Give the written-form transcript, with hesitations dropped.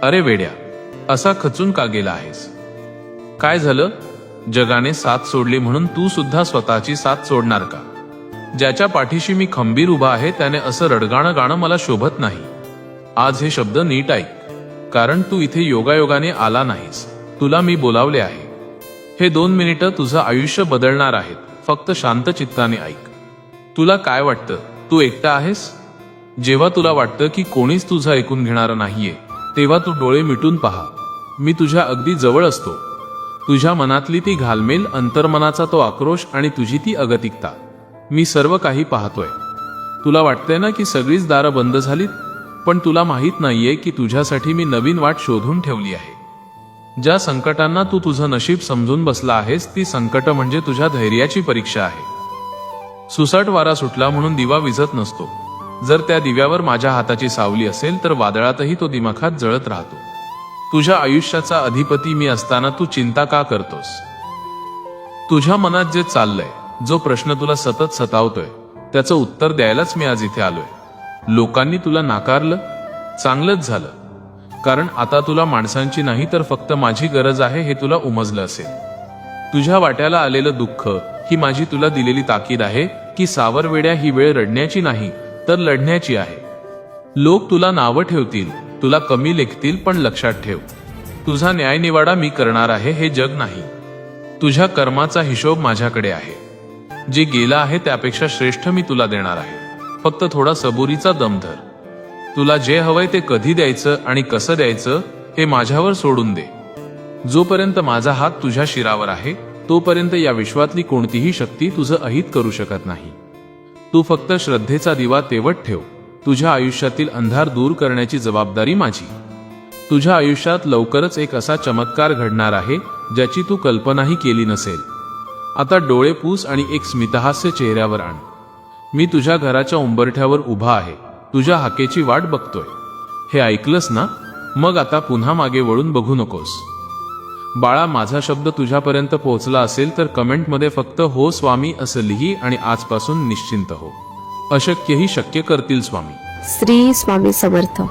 अरे वेड्या, असा खचून का गेला आहेस? काय झालं? जगाने साथ सोडली म्हणून तू सुद्धा स्वतःची साथ सोडणार का? ज्याच्या पाठीशी मी खंबीर उभा आहे त्याने असं रडगाणं गाणं मला शोभत नाही. आज हे शब्द नीट ऐक, कारण तू इथे योगायोगाने आला नाहीस, तुला मी बोलावले आहे. हे 2 मिनिटं तुझं आयुष्य बदलणार आहेत. फक्त शांत चित्ताने ऐक. तुला काय वाटतं, तू एकटा आहेस? जेव्हा तुला वाटतं की कोणीच तुझं ऐकून घेणार नाहीये, तेव्हा तू डोळे मिटून पहा. मी तुझ्या अगदी जवळ असतो. तुझ्या मनातली ती घालमेल, अंतर्मनाचा तो आक्रोश आणि तुझी ती अगतिकता, मी सर्व काही पाहतोय. तुला वाटतंय ना की सगळीच दारं बंद झालीत, पण तुला माहित नाहीये की तुझ्यासाठी मी नवीन वाट शोधून ठेवली आहे. ज्या संकटांना तू तुझं नशीब समजून बसला आहेस, ती संकट म्हणजे तुझ्या धैर्याची परीक्षा आहे. सुसाट वारा सुटला म्हणून दिवा विझत नसतो. जर त्या दिव्यावर माझ्या हाताची सावली असेल तर वादळातही तो दिमाखात जळत राहतो. तुझ्या आयुष्याचा अधिपती मी असताना तू चिंता का करतोस? तुझ्या मनात जे चाललंय, जो प्रश्न तुला सतत सतावतोय, त्याचं उत्तर द्यायलाच मी आज इथे आलोय. लोकांनी तुला नाकारलं, चांगलंच झालं, कारण आता तुला माणसांची नाही तर फक्त माझी गरज आहे हे तुला उमजलं असेल. तुझ्या वाट्याला आलेलं दुःख ही माझी तुला दिलेली ताकीद आहे की सावर वेड्या, ही वेळ रडण्याची नाही तर लढण्याची आहे. लोक तुला नावं ठेवतील, तुला कमी लेखतील, पण लक्षात ठेव, तुझा न्यायनिवाडा मी करणार आहे, हे जग नाही. तुझ्या कर्माचा हिशोब माझ्याकडे आहे. जे गेलं आहे त्यापेक्षा श्रेष्ठ मी तुला देणार आहे. फक्त थोडा सबुरीचा दम धर. तुला जे हवंय ते कधी द्यायचं आणि कसं द्यायचं हे माझ्यावर सोडून दे. जोपर्यंत माझा हात तुझ्या शिरावर आहे तोपर्यंत या विश्वातली कोणतीही शक्ती तुझं अहित करू शकत नाही. तू फक्त श्रद्धेचा दिवा तेवत ठेव. तुझ्या आयुष्यातील अंधार दूर करण्याची जबाबदारी माझी. तुझ्या आयुष्यात लवकरच एक असा चमत्कार घडणार आहे ज्याची तू कल्पनाही केली नसेल. आता डोळे पुस आणि एक स्मितहास्य चेहऱ्यावर आण. मी तुझ्या घराच्या उंबरठ्यावर उभा आहे, तुझ्या हाकेची वाट बघतोय. हे ऐकलंस ना? मग आता पुन्हा मागे वळून बघू नकोस. बाळा, माझा शब्द तुझ्यापर्यंत पोहोचला असेल तर कमेंटमध्ये फक्त हो स्वामी असं लिही आणि आजपासून निश्चिंत हो. अशक्यही शक्य करतील स्वामी. श्री स्वामी समर्थ.